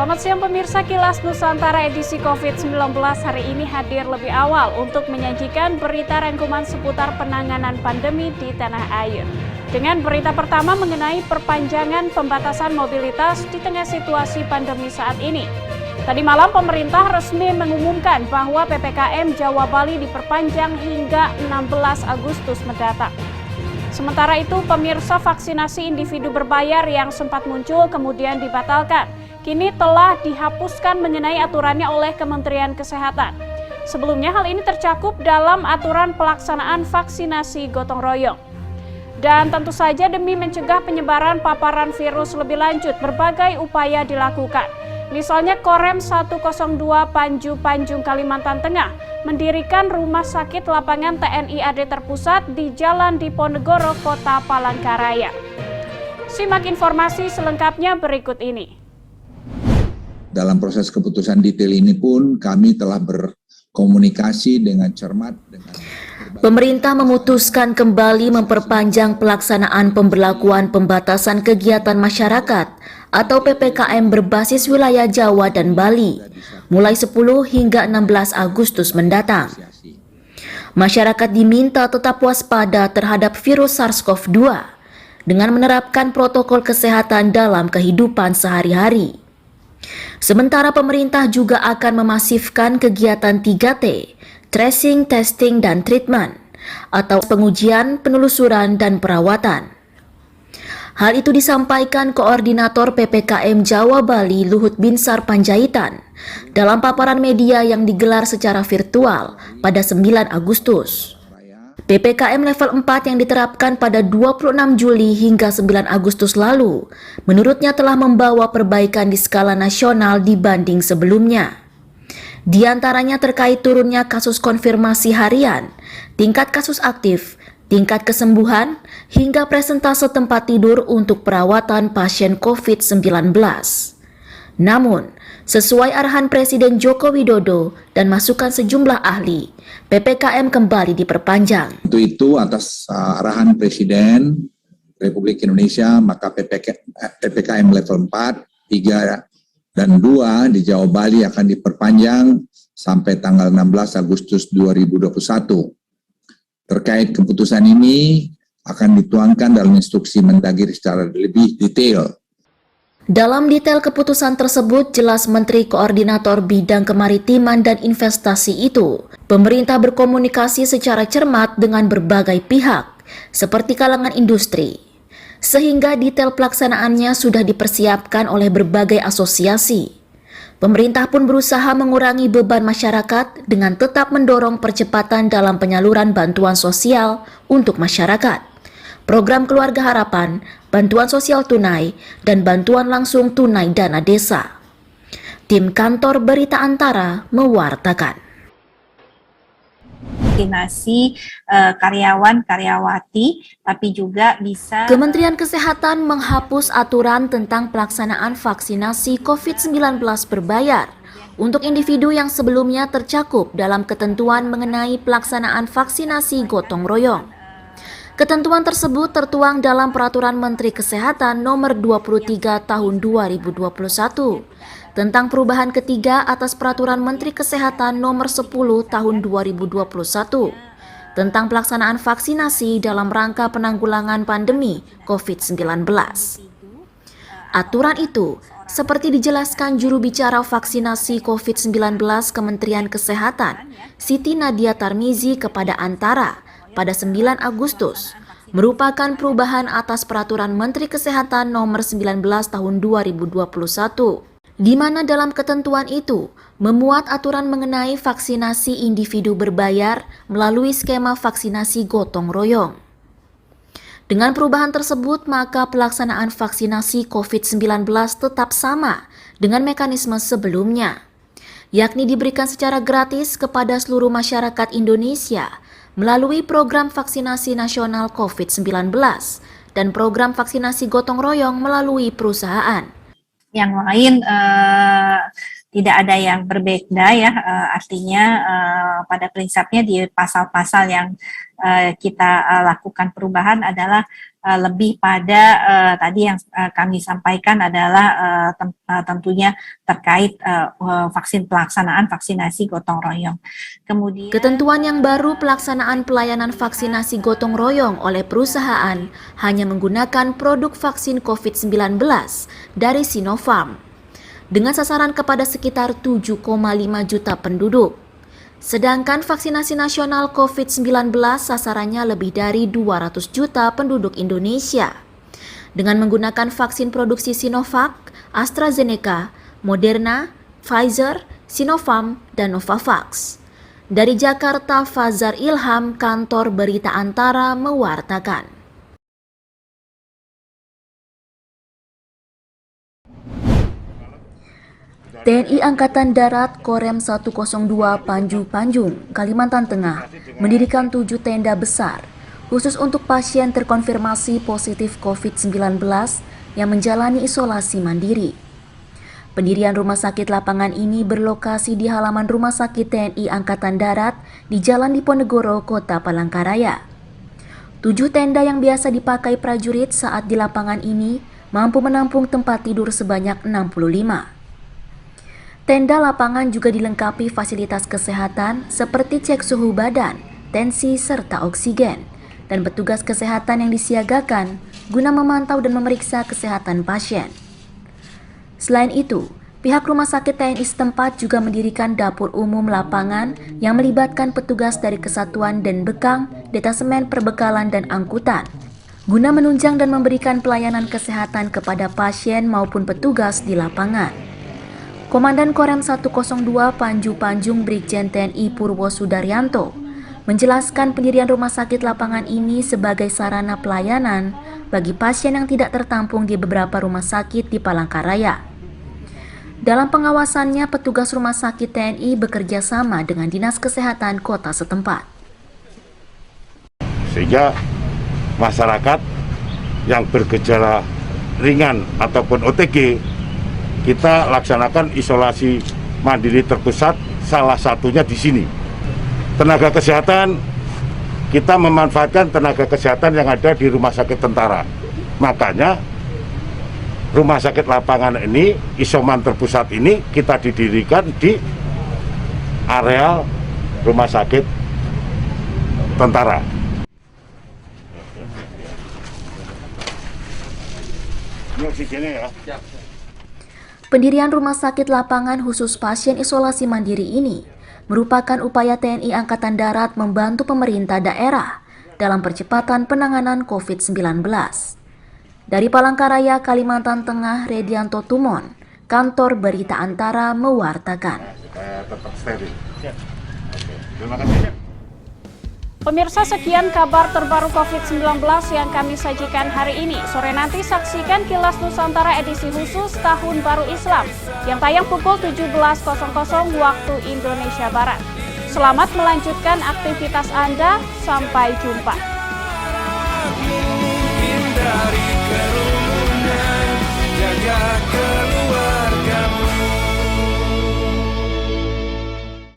Selamat siang pemirsa, Kilas Nusantara edisi COVID-19 hari ini hadir lebih awal untuk menyajikan berita rangkuman seputar penanganan pandemi di tanah air. Dengan berita pertama mengenai perpanjangan pembatasan mobilitas di tengah situasi pandemi saat ini. Tadi malam pemerintah resmi mengumumkan bahwa PPKM Jawa Bali diperpanjang hingga 16 Agustus mendatang. Sementara itu, pemirsa, vaksinasi individu berbayar yang sempat muncul kemudian dibatalkan. Kini telah dihapuskan mengenai aturannya oleh Kementerian Kesehatan. Sebelumnya hal ini tercakup dalam aturan pelaksanaan vaksinasi gotong royong. Dan tentu saja demi mencegah penyebaran paparan virus lebih lanjut, berbagai upaya dilakukan. Misalnya Korem 102 Panju-Panjung Kalimantan Tengah mendirikan rumah sakit lapangan TNI AD terpusat di Jalan Diponegoro, Kota Palangkaraya. Simak informasi selengkapnya berikut ini. Dalam proses keputusan detail ini pun kami telah berkomunikasi dengan cermat dengan Pemerintah memutuskan kembali memperpanjang pelaksanaan pemberlakuan pembatasan kegiatan masyarakat atau PPKM berbasis wilayah Jawa dan Bali mulai 10 hingga 16 Agustus mendatang. Masyarakat diminta tetap waspada terhadap virus SARS-CoV-2 dengan menerapkan protokol kesehatan dalam kehidupan sehari-hari. Sementara pemerintah juga akan memasifkan kegiatan 3T, tracing, testing, dan treatment, atau pengujian, penelusuran, dan perawatan. Hal itu disampaikan Koordinator PPKM Jawa Bali Luhut Binsar Panjaitan dalam paparan media yang digelar secara virtual pada 9 Agustus. PPKM level 4 yang diterapkan pada 26 Juli hingga 9 Agustus lalu, menurutnya telah membawa perbaikan di skala nasional dibanding sebelumnya. Di antaranya terkait turunnya kasus konfirmasi harian, tingkat kasus aktif, tingkat kesembuhan, hingga presentase tempat tidur untuk perawatan pasien COVID-19. Namun, sesuai arahan Presiden Joko Widodo dan masukan sejumlah ahli, PPKM kembali diperpanjang. Untuk itu atas arahan Presiden Republik Indonesia, maka PPKM level 4, 3, dan 2 di Jawa Bali akan diperpanjang sampai tanggal 16 Agustus 2021. Terkait keputusan ini akan dituangkan dalam instruksi Mendagri secara lebih detail. Dalam detail keputusan tersebut, jelas Menteri Koordinator Bidang Kemaritiman dan Investasi itu, pemerintah berkomunikasi secara cermat dengan berbagai pihak, seperti kalangan industri, sehingga detail pelaksanaannya sudah dipersiapkan oleh berbagai asosiasi. Pemerintah pun berusaha mengurangi beban masyarakat dengan tetap mendorong percepatan dalam penyaluran bantuan sosial untuk masyarakat, program Keluarga Harapan, bantuan sosial tunai, dan bantuan langsung tunai dana desa. Tim Kantor Berita Antara mewartakan. Vaksinasi karyawan-karyawati, tapi juga bisa... Kementerian Kesehatan menghapus aturan tentang pelaksanaan vaksinasi COVID-19 berbayar untuk individu yang sebelumnya tercakup dalam ketentuan mengenai pelaksanaan vaksinasi gotong royong. Ketentuan tersebut tertuang dalam Peraturan Menteri Kesehatan Nomor 23 Tahun 2021 tentang perubahan ketiga atas Peraturan Menteri Kesehatan Nomor 10 Tahun 2021 tentang pelaksanaan vaksinasi dalam rangka penanggulangan pandemi COVID-19. Aturan itu, seperti dijelaskan juru bicara vaksinasi COVID-19 Kementerian Kesehatan, Siti Nadia Tarmizi kepada Antara, pada 9 Agustus, merupakan perubahan atas Peraturan Menteri Kesehatan Nomor 19 Tahun 2021, di mana dalam ketentuan itu memuat aturan mengenai vaksinasi individu berbayar melalui skema vaksinasi gotong royong. Dengan perubahan tersebut, maka pelaksanaan vaksinasi COVID-19 tetap sama dengan mekanisme sebelumnya, yakni diberikan secara gratis kepada seluruh masyarakat Indonesia melalui program vaksinasi nasional COVID-19 dan program vaksinasi gotong royong melalui perusahaan. Yang lain tidak ada yang berbeda ya, artinya pada prinsipnya di pasal-pasal yang kita lakukan perubahan adalah lebih pada tadi yang kami sampaikan adalah tentunya terkait vaksin pelaksanaan vaksinasi gotong royong. Kemudian Ketentuan yang baru pelaksanaan pelayanan vaksinasi gotong royong oleh perusahaan hanya menggunakan produk vaksin COVID-19 dari Sinopharm dengan sasaran kepada sekitar 7,5 juta penduduk. Sedangkan vaksinasi nasional COVID-19 sasarannya lebih dari 200 juta penduduk Indonesia. Dengan menggunakan vaksin produksi Sinovac, AstraZeneca, Moderna, Pfizer, Sinopharm, dan Novavax. Dari Jakarta, Fazar Ilham, Kantor Berita Antara mewartakan. TNI Angkatan Darat Korem 102 Panju-Panjung, Kalimantan Tengah, mendirikan 7 tenda besar khusus untuk pasien terkonfirmasi positif COVID-19 yang menjalani isolasi mandiri. Pendirian rumah sakit lapangan ini berlokasi di halaman Rumah Sakit TNI Angkatan Darat di Jalan Diponegoro, Kota Palangkaraya. 7 tenda yang biasa dipakai prajurit saat di lapangan ini mampu menampung tempat tidur sebanyak 65. Tenda lapangan juga dilengkapi fasilitas kesehatan seperti cek suhu badan, tensi, serta oksigen, dan petugas kesehatan yang disiagakan guna memantau dan memeriksa kesehatan pasien. Selain itu, pihak rumah sakit TNI setempat juga mendirikan dapur umum lapangan yang melibatkan petugas dari Kesatuan dan Bekang, Detasemen Perbekalan dan Angkutan, guna menunjang dan memberikan pelayanan kesehatan kepada pasien maupun petugas di lapangan. Komandan Korem 102 Panju-Panjung Brigjen TNI Purwo Sudaryanto menjelaskan pendirian rumah sakit lapangan ini sebagai sarana pelayanan bagi pasien yang tidak tertampung di beberapa rumah sakit di Palangkaraya. Dalam pengawasannya, petugas rumah sakit TNI bekerja sama dengan Dinas Kesehatan kota setempat. Sehingga masyarakat yang bergejala ringan ataupun OTG, kita laksanakan isolasi mandiri terpusat, salah satunya di sini. Tenaga kesehatan, kita memanfaatkan tenaga kesehatan yang ada di rumah sakit tentara. Makanya rumah sakit lapangan ini, isoman terpusat ini kita didirikan di area rumah sakit tentara. Ini oksigennya ya. Pendirian rumah sakit lapangan khusus pasien isolasi mandiri ini merupakan upaya TNI Angkatan Darat membantu pemerintah daerah dalam percepatan penanganan COVID-19. Dari Palangkaraya, Kalimantan Tengah, Redianto Tumon, Kantor Berita Antara mewartakan. Tetap steril. Terima kasih. Pemirsa, sekian kabar terbaru COVID-19 yang kami sajikan hari ini. Sore nanti saksikan Kilas Nusantara edisi khusus Tahun Baru Islam yang tayang pukul 17.00 waktu Indonesia Barat. Selamat melanjutkan aktivitas Anda, sampai jumpa.